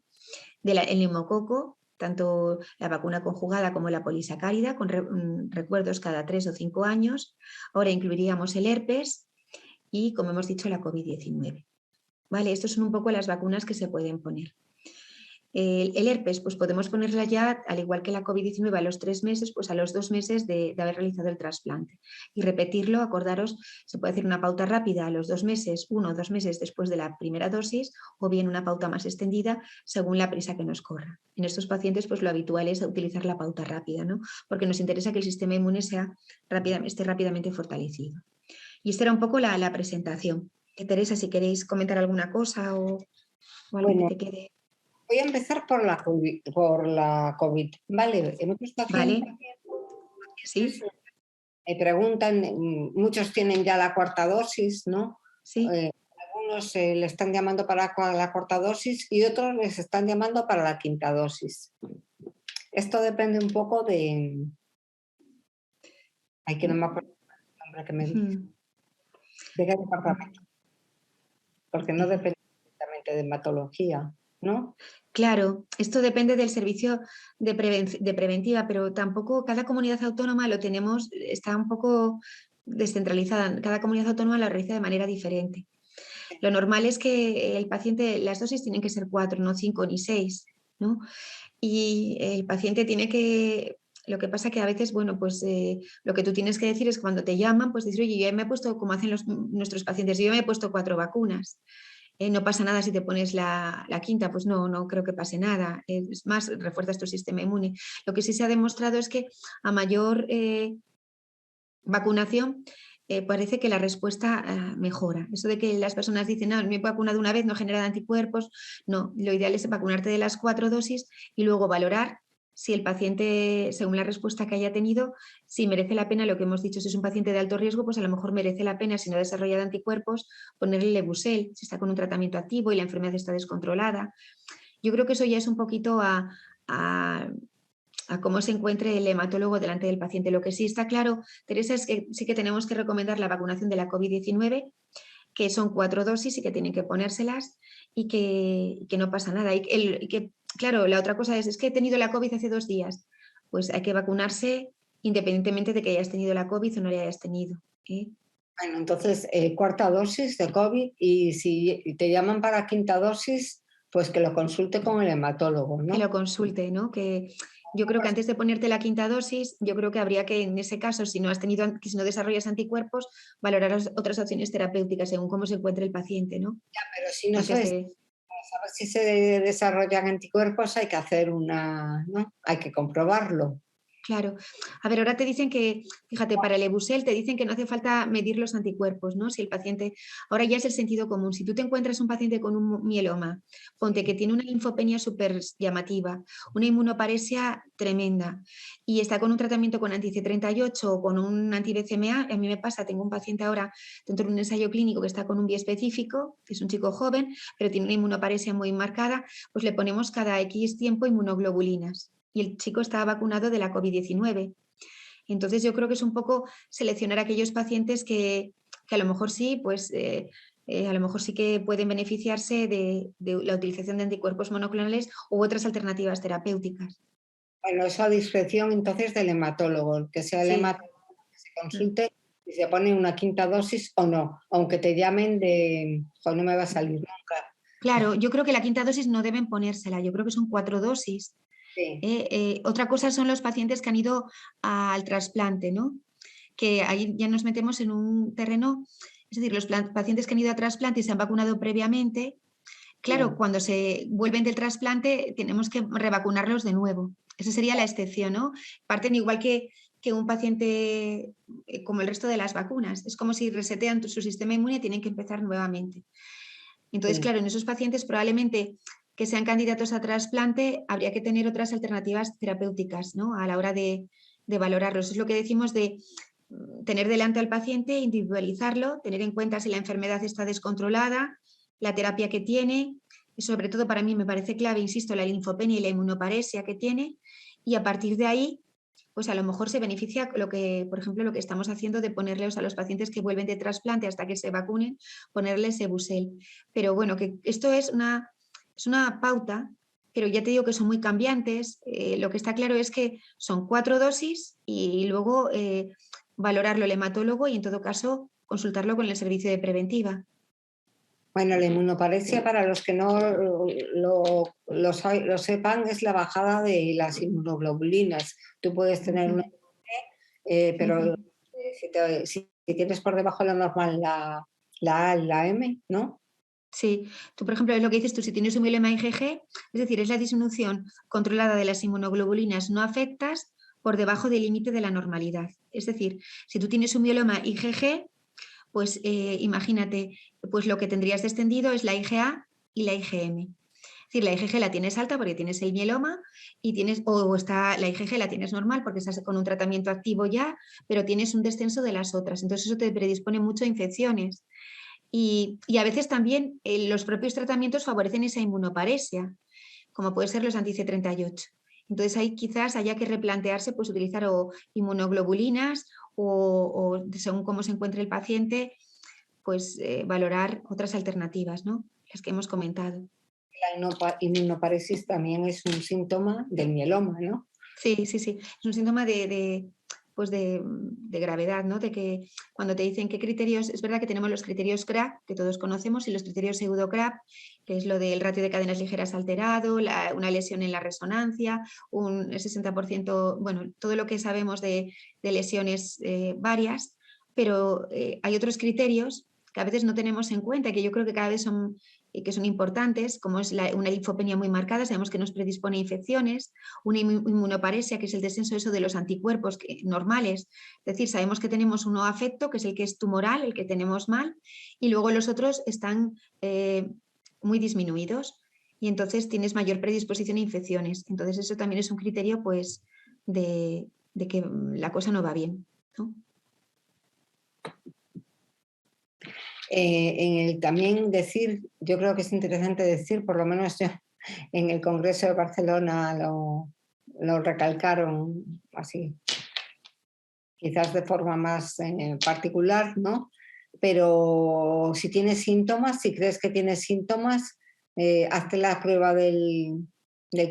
Speaker 2: del neumococo, tanto la vacuna conjugada como la polisacárida, con recuerdos cada 3 o 5 años. Ahora incluiríamos el herpes y, como hemos dicho, la COVID-19. ¿Vale? Estas son un poco las vacunas que se pueden poner. El herpes, pues podemos ponerla ya, al igual que la COVID-19, a los 3 meses, pues a los 2 meses de haber realizado el trasplante. Y repetirlo, acordaros, se puede hacer una pauta rápida a los 2 meses, 1 o 2 meses después de la primera dosis, o bien una pauta más extendida según la prisa que nos corra. En estos pacientes, pues lo habitual es utilizar la pauta rápida, ¿no? Porque nos interesa que el sistema inmune esté rápidamente fortalecido. Y esta era un poco la presentación. Teresa, si queréis comentar alguna cosa o algo que te quede.
Speaker 1: Voy a empezar por la COVID. Vale, muchos pacientes
Speaker 2: Vale, sí,
Speaker 1: me preguntan, muchos tienen ya la cuarta dosis, ¿no?
Speaker 2: sí.
Speaker 1: Algunos le están llamando para la cuarta dosis y otros les están llamando para la quinta dosis. Esto depende un poco de... Ay, que no me acuerdo el nombre que me dice. ¿De qué departamento? Porque no depende directamente de hematología, ¿no?
Speaker 2: Claro, esto depende del servicio de preventiva, pero tampoco cada comunidad autónoma está un poco descentralizada. Cada comunidad autónoma lo realiza de manera diferente. Lo normal es que el paciente, las dosis tienen que ser 4, no 5 ni 6, ¿no? Y el paciente tiene que... Lo que pasa que a veces, bueno, pues lo que tú tienes que decir es que cuando te llaman, pues decir, oye, yo ya me he puesto, como hacen nuestros pacientes, yo ya me he puesto 4 vacunas. No pasa nada si te pones la quinta, pues no creo que pase nada. Es más, refuerzas tu sistema inmune. Lo que sí se ha demostrado es que a mayor vacunación parece que la respuesta mejora. Eso de que las personas dicen, no, me he vacunado una vez, no genera anticuerpos. No, lo ideal es vacunarte de las 4 dosis y luego valorar si el paciente, según la respuesta que haya tenido, si merece la pena lo que hemos dicho. Si es un paciente de alto riesgo, pues a lo mejor merece la pena, si no ha desarrollado anticuerpos, ponerle el Ebusel, si está con un tratamiento activo y la enfermedad está descontrolada. Yo creo que eso ya es un poquito a cómo se encuentre el hematólogo delante del paciente. Lo que sí está claro, Teresa, es que sí que tenemos que recomendar la vacunación de la COVID-19, que son 4 dosis y que tienen que ponérselas y que no pasa nada. Y que, claro, la otra cosa es que he tenido la COVID hace 2 días. Pues hay que vacunarse independientemente de que hayas tenido la COVID o no la hayas tenido.
Speaker 1: Bueno, entonces, cuarta dosis de COVID y si te llaman para quinta dosis, pues que lo consulte con el hematólogo, ¿no?
Speaker 2: Que lo consulte, ¿no? Que Yo creo que antes de ponerte la quinta dosis, yo creo que habría que, en ese caso, si no desarrollas anticuerpos, valorar otras opciones terapéuticas según cómo se encuentre el paciente, ¿no?
Speaker 1: Pero si no
Speaker 2: Antes
Speaker 1: sabes,
Speaker 2: de...
Speaker 1: para saber si se desarrollan anticuerpos hay que hacer ¿no? Hay que comprobarlo.
Speaker 2: Claro. A ver, ahora te dicen que, fíjate, para el Ebusel te dicen que no hace falta medir los anticuerpos, ¿no? Si el paciente, ahora ya es el sentido común. Si tú te encuentras un paciente con un mieloma, ponte que tiene una linfopenia súper llamativa, una inmunoparesia tremenda y está con un tratamiento con anti-C38 o con un anti-BCMA, a mí me pasa, tengo un paciente ahora dentro de un ensayo clínico que está con un biespecífico, que es un chico joven, pero tiene una inmunoparesia muy marcada, pues le ponemos cada X tiempo inmunoglobulinas. Y el chico estaba vacunado de la COVID-19. Entonces yo creo que es un poco seleccionar aquellos pacientes que a lo mejor sí, pues a lo mejor sí que pueden beneficiarse de la utilización de anticuerpos monoclonales u otras alternativas terapéuticas.
Speaker 1: Bueno, eso a discreción entonces del hematólogo, que sea el
Speaker 2: Sí.
Speaker 1: hematólogo que se consulte si se pone una quinta dosis o no, aunque te llamen no me va a salir nunca.
Speaker 2: Claro, yo creo que la quinta dosis no deben ponérsela, yo creo que son 4 dosis.
Speaker 1: Sí.
Speaker 2: Otra cosa son los pacientes que han ido al trasplante, ¿no? Que ahí ya nos metemos en un terreno, es decir, los pacientes que han ido a trasplante y se han vacunado previamente, claro, cuando se vuelven del trasplante tenemos que revacunarlos de nuevo. Esa sería la excepción, ¿no? Parten igual que un paciente como el resto de las vacunas. Es como si resetean su sistema inmune y tienen que empezar nuevamente. Entonces,
Speaker 1: Sí.
Speaker 2: claro, en esos pacientes probablemente que sean candidatos a trasplante habría que tener otras alternativas terapéuticas, ¿no? A la hora de valorarlos. Es lo que decimos de tener delante al paciente, individualizarlo, tener en cuenta si la enfermedad está descontrolada, la terapia que tiene, y sobre todo para mí me parece clave, insisto, la linfopenia y la inmunoparesia que tiene, y a partir de ahí, pues a lo mejor se beneficia lo que, por ejemplo, lo que estamos haciendo de ponerles a los pacientes que vuelven de trasplante hasta que se vacunen, ponerles Ebusel. Pero bueno, que esto es una pauta, pero ya te digo que son muy cambiantes. Lo que está claro es que son 4 dosis y luego valorarlo el hematólogo y en todo caso consultarlo con el servicio de preventiva.
Speaker 1: Bueno, la inmunoparesia, para los que no lo sepan, es la bajada de las inmunoglobulinas. Tú puedes tener una, pero si tienes por debajo de lo normal la A y la M, ¿no?
Speaker 2: Sí, tú por ejemplo, es lo que dices tú, si tienes un mieloma IgG, es decir, es la disminución controlada de las inmunoglobulinas no afectas por debajo del límite de la normalidad. Es decir, si tú tienes un mieloma IgG, pues imagínate, pues lo que tendrías descendido es la IgA y la IgM. Es decir, la IgG la tienes alta porque tienes el mieloma y tienes, o está la IgG la tienes normal porque estás con un tratamiento activo ya, pero tienes un descenso de las otras. Entonces eso te predispone mucho a infecciones. Y a veces también los propios tratamientos favorecen esa inmunoparesia, como puede ser los anti-C38. Entonces ahí quizás haya que replantearse, pues utilizar o inmunoglobulinas o según cómo se encuentre el paciente, pues valorar otras alternativas, ¿no? Las que hemos comentado.
Speaker 1: La inmunoparesis también es un síntoma del mieloma, ¿no?
Speaker 2: Sí, sí, sí. Es un síntoma pues de gravedad, ¿no? De que cuando te dicen qué criterios, es verdad que tenemos los criterios CRAP, que todos conocemos, y los criterios pseudo-CRAP, que es lo del ratio de cadenas ligeras alterado, una lesión en la resonancia, el 60%, bueno, todo lo que sabemos de lesiones varias, pero hay otros criterios que a veces no tenemos en cuenta, que yo creo que cada vez son, que son importantes, como es una linfopenia muy marcada, sabemos que nos predispone a infecciones, una inmunoparesia, que es el descenso eso de los anticuerpos normales, es decir, sabemos que tenemos un no afecto, que es el que es tumoral, el que tenemos mal, y luego los otros están muy disminuidos, y entonces tienes mayor predisposición a infecciones. Entonces eso también es un criterio pues de que la cosa no va bien, ¿no?
Speaker 1: También decir, yo creo que es interesante decir, por lo menos yo, en el Congreso de Barcelona lo recalcaron así, quizás de forma más particular, ¿no? Pero si tienes síntomas, si crees que tienes síntomas, hazte la prueba del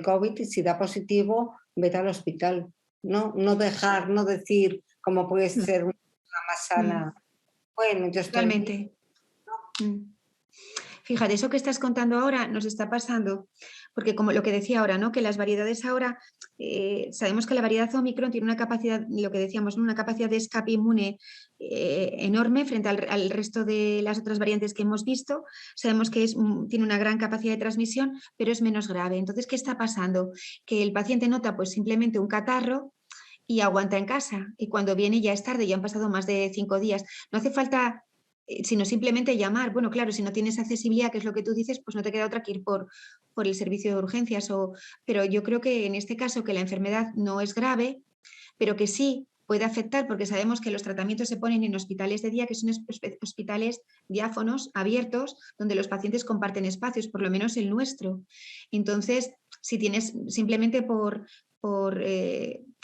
Speaker 1: COVID y si da positivo, vete al hospital. No dejar, no decir cómo puede ser una más sana. Bueno, yo estoy bien.
Speaker 2: Totalmente. Fíjate, eso que estás contando ahora nos está pasando, porque como lo que decía ahora, ¿no? Que las variedades ahora sabemos que la variedad Omicron tiene una capacidad, lo que decíamos, ¿no? Una capacidad de escape inmune enorme frente al resto de las otras variantes que hemos visto. Sabemos que tiene una gran capacidad de transmisión, pero es menos grave. Entonces, ¿qué está pasando? Que el paciente nota pues simplemente un catarro y aguanta en casa. Y cuando viene ya es tarde, ya han pasado más de 5 días. No hace falta, sino simplemente llamar. Bueno, claro, si no tienes accesibilidad, que es lo que tú dices, pues no te queda otra que ir por el servicio de urgencias. Pero yo creo que en este caso que la enfermedad no es grave, pero que sí puede afectar, porque sabemos que los tratamientos se ponen en hospitales de día, que son hospitales diáfanos, abiertos, donde los pacientes comparten espacios, por lo menos el nuestro. Entonces, si tienes simplemente por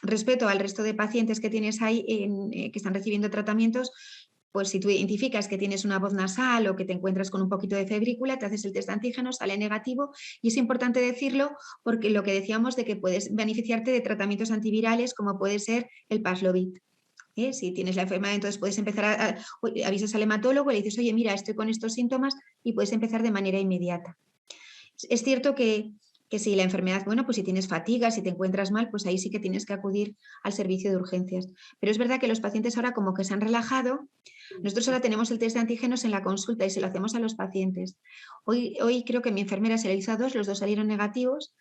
Speaker 2: respeto al resto de pacientes que tienes ahí que están recibiendo tratamientos, pues si tú identificas que tienes una voz nasal o que te encuentras con un poquito de febrícula, te haces el test de antígenos, sale negativo, y es importante decirlo porque lo que decíamos de que puedes beneficiarte de tratamientos antivirales como puede ser el Paxlovid. Si tienes la enfermedad, entonces puedes empezar avisas al hematólogo y le dices, oye, mira, estoy con estos síntomas, y puedes empezar de manera inmediata. Es cierto que si la enfermedad, bueno, pues si tienes fatiga, si te encuentras mal, pues ahí sí que tienes que acudir al servicio de urgencias. Pero es verdad que los pacientes ahora como que se han relajado. Nosotros ahora tenemos el test de antígenos en la consulta y se lo hacemos a los pacientes. Hoy creo que mi enfermera se le hizo a 2, los 2 salieron negativos,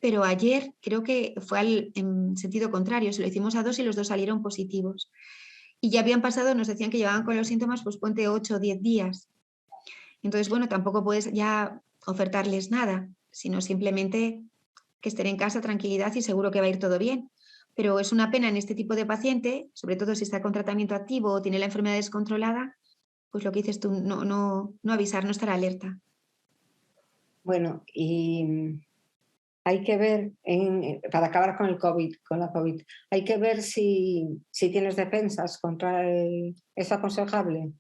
Speaker 2: pero ayer creo que fue en sentido contrario, se lo hicimos a 2 y los 2 salieron positivos. Y ya habían pasado, nos decían que llevaban con los síntomas, pues ponte 8 o 10 días. Entonces, bueno, tampoco puedes ya ofertarles nada, sino simplemente que estén en casa, tranquilidad, y seguro que va a ir todo bien. Pero es una pena en este tipo de paciente, sobre todo si está con tratamiento activo o tiene la enfermedad descontrolada, pues lo que dices tú, no avisar, no estar alerta.
Speaker 1: Bueno, y hay que ver, para acabar con la COVID, hay que ver si tienes defensas contra ¿es aconsejable?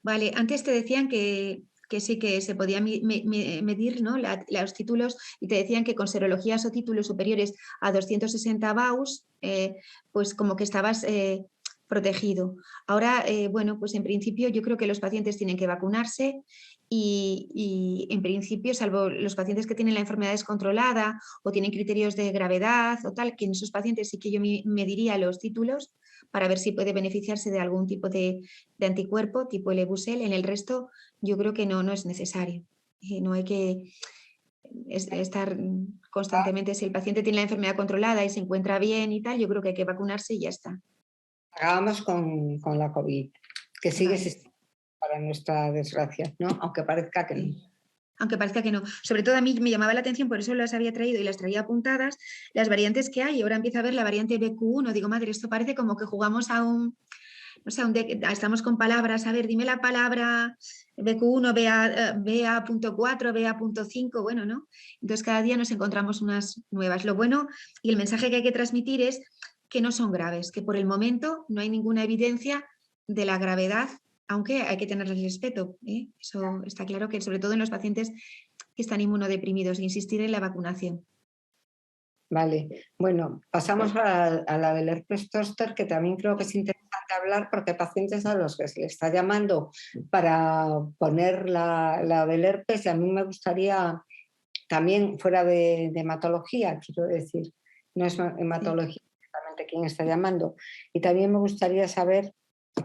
Speaker 2: Vale, antes te decían que sí que se podía medir, ¿no? Los títulos, y te decían que con serologías o títulos superiores a 260 Baus, pues como que estabas protegido. Ahora, bueno, pues en principio yo creo que los pacientes tienen que vacunarse y en principio, salvo los pacientes que tienen la enfermedad descontrolada o tienen criterios de gravedad o tal, que en esos pacientes sí que yo mediría los títulos para ver si puede beneficiarse de algún tipo de anticuerpo tipo el Ebusel. En el resto yo creo que no es necesario. No hay que estar constantemente, si el paciente tiene la enfermedad controlada y se encuentra bien y tal, yo creo que hay que vacunarse y ya está.
Speaker 1: Acabamos con la COVID, que sigue
Speaker 2: Vale.
Speaker 1: existiendo para nuestra desgracia, ¿no? Aunque parezca que no.
Speaker 2: Aunque parezca que no. Sobre todo a mí me llamaba la atención, por eso las había traído y las traía apuntadas, las variantes que hay. Ahora empiezo a ver la variante BQ1, digo, madre, esto parece como que jugamos a un, no sé, estamos con palabras, a ver, dime la palabra BQ1, BA.4, BA.5, bueno, ¿no? Entonces cada día nos encontramos unas nuevas. Lo bueno y el mensaje que hay que transmitir es que no son graves, que por el momento no hay ninguna evidencia de la gravedad, aunque hay que tenerles respeto. Eso está claro, que sobre todo en los pacientes que están inmunodeprimidos, insistir en la vacunación.
Speaker 1: Vale, bueno, pasamos a la del herpes zóster, que también creo que es interesante hablar porque hay pacientes a los que se les está llamando para poner la del herpes, y a mí me gustaría también, fuera de hematología, quiero decir, no es hematología exactamente quién está llamando, y también me gustaría saber,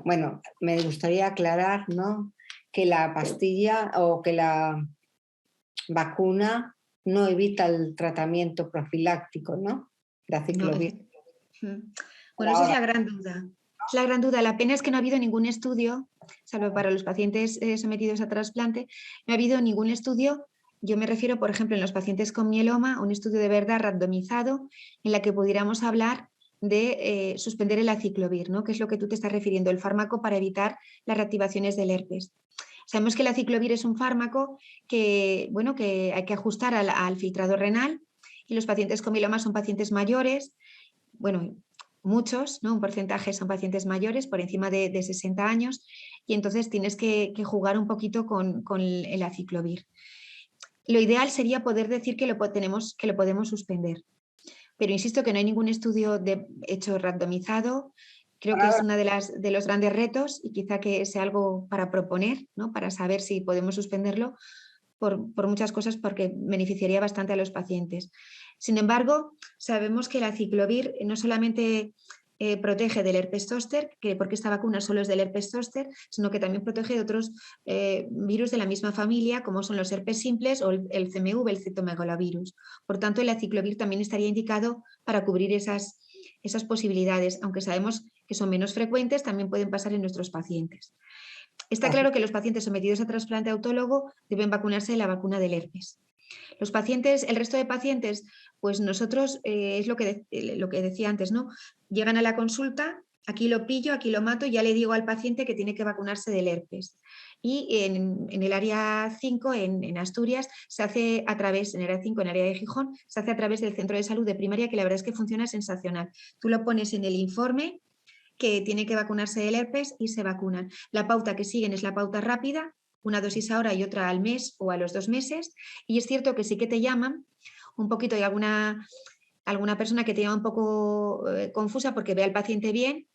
Speaker 1: bueno, me gustaría aclarar, ¿no?, que la pastilla o que la vacuna no evita el tratamiento profiláctico, ¿no? La
Speaker 2: No,
Speaker 1: aciclovir.
Speaker 2: bueno, esa es la gran duda. Es la gran duda. La pena es que no ha habido ningún estudio, salvo para los pacientes sometidos a trasplante, no ha habido ningún estudio. Yo me refiero, por ejemplo, en los pacientes con mieloma, un estudio de verdad randomizado en la que pudiéramos hablar de suspender el aciclovir, ¿no? Que es lo que tú te estás refiriendo, el fármaco para evitar las reactivaciones del herpes. Sabemos que el aciclovir es un fármaco que, bueno, que hay que ajustar al filtrado renal, y los pacientes con mieloma son pacientes mayores, bueno, muchos, ¿no? Un porcentaje son pacientes mayores, por encima de 60 años, y entonces tienes que jugar un poquito con el aciclovir. Lo ideal sería poder decir que lo podemos suspender, pero insisto que no hay ningún estudio hecho randomizado. Creo que es uno de los grandes retos, y quizá que sea algo para proponer, ¿no?, para saber si podemos suspenderlo, por muchas cosas porque beneficiaría bastante a los pacientes. Sin embargo, sabemos que el aciclovir no solamente protege del herpes zóster, porque esta vacuna solo es del herpes zóster, sino que también protege de otros virus de la misma familia, como son los herpes simples o el CMV, el citomegalovirus. Por tanto, el aciclovir también estaría indicado para cubrir esas posibilidades, aunque sabemos que son menos frecuentes, también pueden pasar en nuestros pacientes. Está claro que los pacientes sometidos a trasplante autólogo deben vacunarse de la vacuna del herpes. Los pacientes, el resto de pacientes, pues nosotros, es lo que decía antes, ¿no? Llegan a la consulta, aquí lo pillo, aquí lo mato, ya le digo al paciente que tiene que vacunarse del herpes. Y en el área 5, en Asturias, se hace a través, en el área 5, en el área de Gijón, se hace a través del centro de salud de primaria, que la verdad es que funciona sensacional. Tú lo pones en el informe que tiene que vacunarse del herpes y se vacunan. La pauta que siguen es la pauta rápida, una dosis ahora y otra al mes o a los 2 meses. Y es cierto que sí que te llaman un poquito, hay alguna persona que te llama un poco confusa porque ve al paciente bien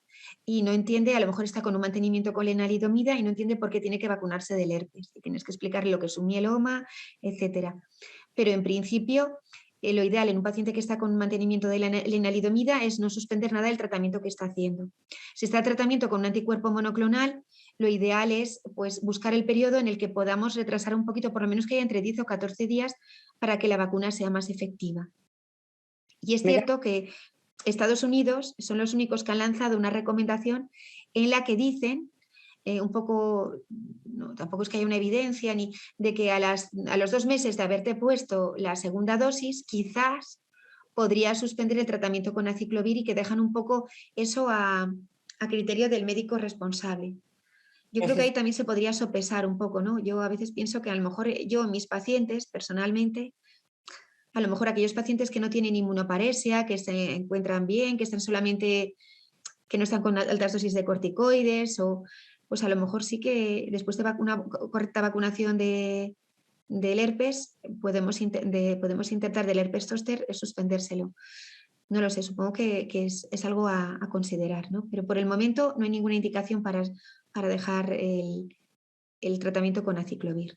Speaker 2: y no entiende, a lo mejor está con un mantenimiento con lenalidomida y no entiende por qué tiene que vacunarse del herpes. Y tienes que explicarle lo que es un mieloma, etcétera. Pero en principio, lo ideal en un paciente que está con un mantenimiento de lenalidomida es no suspender nada del tratamiento que está haciendo. Si está el tratamiento con un anticuerpo monoclonal, lo ideal es pues, buscar el periodo en el que podamos retrasar un poquito, por lo menos que haya entre 10 o 14 días para que la vacuna sea más efectiva. Y es cierto que Estados Unidos son los únicos que han lanzado una recomendación en la que dicen un poco, no, tampoco es que haya una evidencia, ni de que a los 2 meses de haberte puesto la segunda dosis, quizás podría suspender el tratamiento con aciclovir y que dejan un poco eso a criterio del médico responsable. Yo creo que ahí también se podría sopesar un poco, ¿no? Yo a veces pienso que a lo mejor yo, mis pacientes, personalmente, a lo mejor aquellos pacientes que no tienen inmunoparesia, que se encuentran bien, que están solamente, que no están con altas dosis de corticoides, o pues a lo mejor sí que después de una correcta vacunación del herpes, podemos intentar del herpes zóster suspendérselo. No lo sé, supongo que es algo a considerar, ¿no? Pero por el momento no hay ninguna indicación para dejar el tratamiento con aciclovir.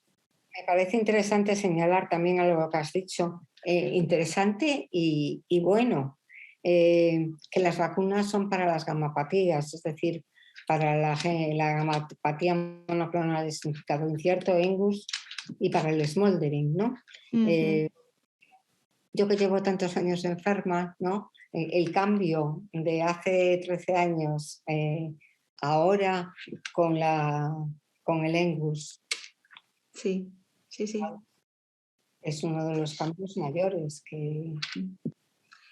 Speaker 1: Me parece interesante señalar también algo que has dicho, interesante y bueno, que las vacunas son para las gamapatías, es decir, para la gamapatía monoclonal de significado incierto, ENGUS, y para el smoldering, ¿no? Yo que llevo tantos años enferma, ¿no? El cambio de hace 13 años ahora con el ENGUS.
Speaker 2: Sí.
Speaker 1: Es uno de los cambios mayores que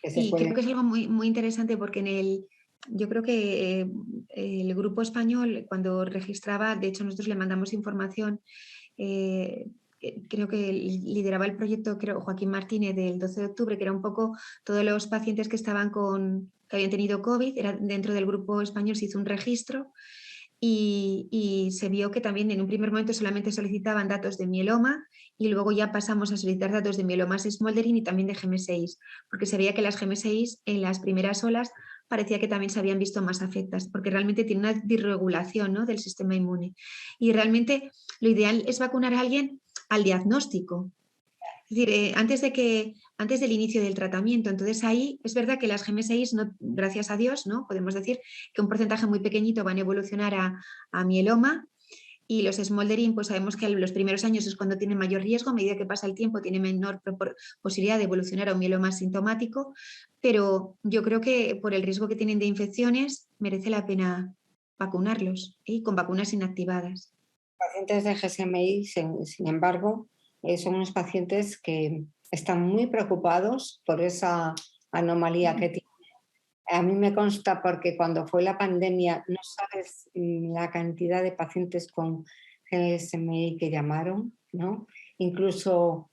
Speaker 1: se
Speaker 2: y
Speaker 1: pueden...
Speaker 2: creo que es algo muy, muy interesante porque yo creo que el grupo español, cuando registraba, de hecho nosotros le mandamos información, creo que lideraba el proyecto Joaquín Martínez del 12 de octubre, que era un poco todos los pacientes que habían tenido COVID, era dentro del grupo español, se hizo un registro y se vio que también en un primer momento solamente solicitaban datos de mieloma y luego ya pasamos a solicitar datos de mielomas smoldering y también de GM6, porque se veía que las GM6 en las primeras olas parecía que también se habían visto más afectadas, porque realmente tiene una disregulación, ¿no?, del sistema inmune. Y realmente lo ideal es vacunar a alguien al diagnóstico. Es decir, antes del inicio del tratamiento. Entonces ahí es verdad que las GM6, no, gracias a Dios, ¿no?, podemos decir que un porcentaje muy pequeñito van a evolucionar a mieloma, y los smoldering, pues sabemos que los primeros años es cuando tienen mayor riesgo, a medida que pasa el tiempo tiene menor posibilidad de evolucionar a un mieloma asintomático, pero yo creo que por el riesgo que tienen de infecciones merece la pena vacunarlos, con vacunas inactivadas.
Speaker 1: Pacientes de GSMI, sin embargo, son unos pacientes que están muy preocupados por esa anomalía que tienen. A mí me consta porque cuando fue la pandemia, no sabes la cantidad de pacientes con GSMI que llamaron, ¿no? Incluso,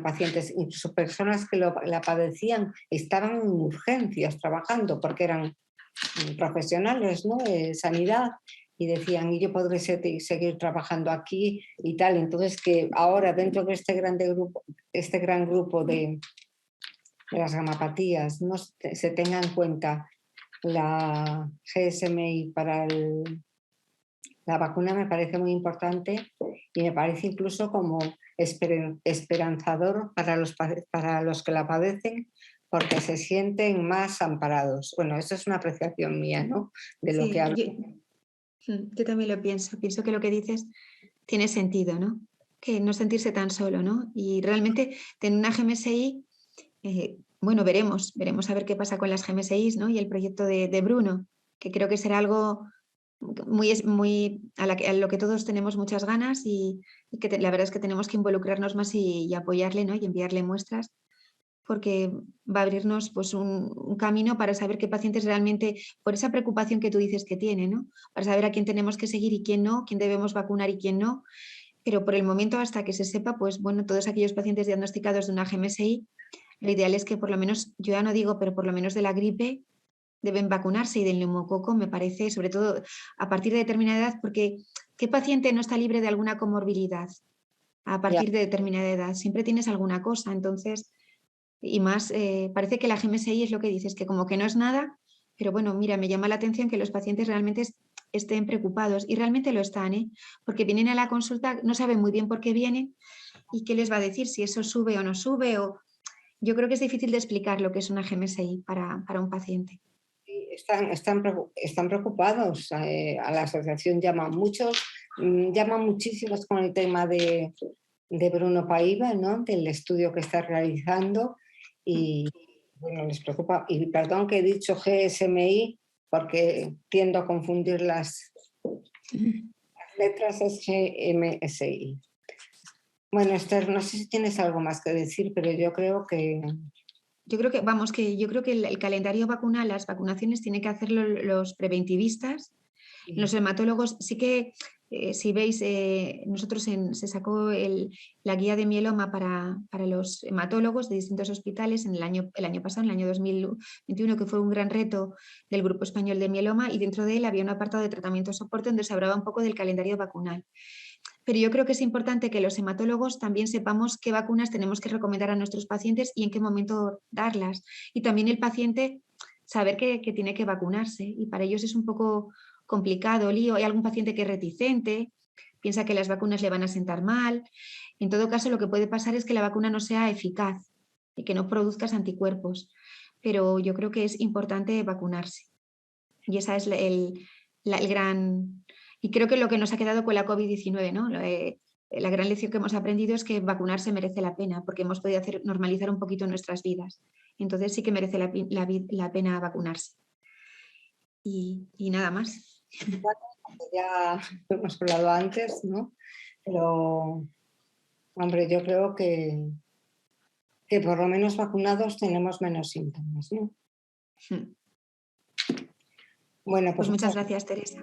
Speaker 1: pacientes, incluso personas que la padecían, estaban en urgencias trabajando porque eran profesionales, ¿no?, de sanidad, y decían, y yo podré seguir trabajando aquí y tal. Entonces, que ahora dentro de este gran grupo de las gamapatías no se tenga en cuenta la GSMI para La vacuna me parece muy importante y me parece incluso como esperanzador para los que la padecen, porque se sienten más amparados. Bueno, eso es una apreciación mía, ¿no? De lo que
Speaker 2: Sí,
Speaker 1: hablo.
Speaker 2: yo también lo pienso. Pienso que lo que dices tiene sentido, ¿no? Que no sentirse tan solo, ¿no? Y realmente tener una GMSI, bueno, veremos a ver qué pasa con las GMSIs, ¿no? Y el proyecto de Bruno, que creo que será algo muy a lo que todos tenemos muchas ganas y que la verdad es que tenemos que involucrarnos más y apoyarle, ¿no? Y enviarle muestras porque va a abrirnos pues un camino para saber qué pacientes realmente, por esa preocupación que tú dices que tiene, ¿no? Para saber a quién tenemos que seguir y quién no, quién debemos vacunar y quién no. Pero por el momento, hasta que se sepa, pues bueno, todos aquellos pacientes diagnosticados de una GMSI, lo ideal es que por lo menos, yo ya no digo, pero por lo menos de la gripe deben vacunarse y del neumococo me parece, sobre todo a partir de determinada edad, porque ¿qué paciente no está libre de alguna comorbilidad a
Speaker 1: Ya,
Speaker 2: partir de determinada edad? Siempre tienes alguna cosa, entonces, y más, parece que la GMSI es lo que dices, que como que no es nada, pero bueno, mira, me llama la atención que los pacientes realmente estén preocupados y realmente lo están, ¿eh? Porque vienen a la consulta, no saben muy bien por qué vienen y qué les va a decir, si eso sube o no sube, o yo creo que es difícil de explicar lo que es una GMSI para un paciente.
Speaker 1: sí, están preocupados. A la asociación llaman muchos, llaman muchísimos con el tema de Bruno Paiva, ¿no? Del estudio que está realizando y bueno, les preocupa. Y perdón que he dicho GSMI porque tiendo a confundir las letras, es GMSI. Bueno, Esther, no sé si tienes algo más que decir, pero yo creo que
Speaker 2: Yo creo que, vamos, que yo creo que el calendario vacunal, las vacunaciones tienen que hacerlo los preventivistas. Los hematólogos, sí que, si veis, se sacó la guía de mieloma para los hematólogos de distintos hospitales en el año pasado, en el año 2021, que fue un gran reto del Grupo Español de Mieloma, y dentro de él había un apartado de tratamiento soporte donde se hablaba un poco del calendario vacunal. Pero yo creo que es importante que los hematólogos también sepamos qué vacunas tenemos que recomendar a nuestros pacientes y en qué momento darlas. Y también el paciente saber que tiene que vacunarse. Y para ellos es un poco complicado, lío. Hay algún paciente que es reticente, piensa que las vacunas le van a sentar mal. En todo caso, lo que puede pasar es que la vacuna no sea eficaz y que no produzcas anticuerpos. Pero yo creo que es importante vacunarse. Y esa es el gran... Y creo que lo que nos ha quedado con la COVID-19, ¿no? La gran lección que hemos aprendido es que vacunarse merece la pena, porque hemos podido normalizar un poquito nuestras vidas. Entonces sí que merece la pena vacunarse. Y nada más.
Speaker 1: ya lo hemos hablado antes, ¿no? Pero, hombre, yo creo que por lo menos vacunados tenemos menos síntomas, ¿no? Bueno,
Speaker 2: Pues
Speaker 1: pues
Speaker 2: muchas
Speaker 1: muchas
Speaker 2: gracias, Teresa.